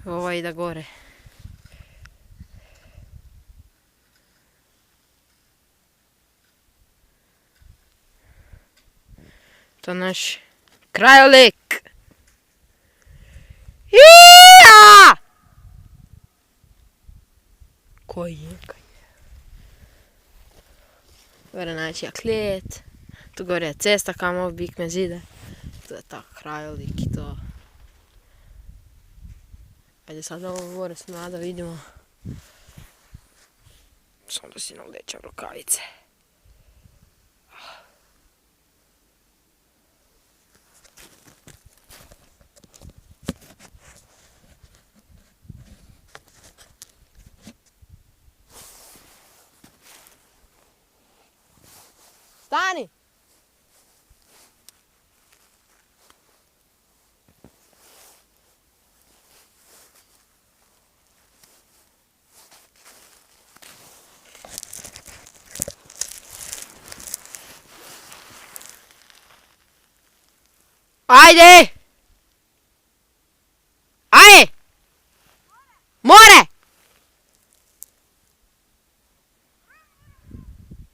Ova ide gore. To naš krajolik. Ija! Koji je? Gore naći klet. Tu gore je cesta kamo bik me zide. To je tak krajolik i to. Ajde sad ovo gore smo da vidimo. Samo da si nalećam rukavice. Stani! Ajde! Ajde! More!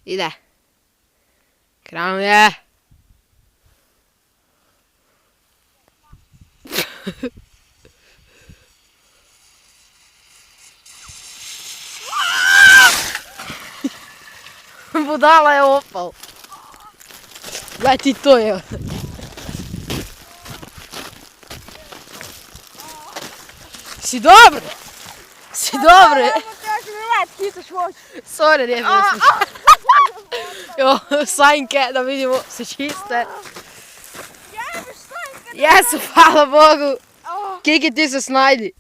Ide. Krenuje. Budala je opal. Gledaj ti to je. Si dobro? Si dobro? Sorry, nije bilo smišno. Jo, sajnke, da vidimo, se čiste. Jesu, hvala Bogu. Kiki, ti se snajdi.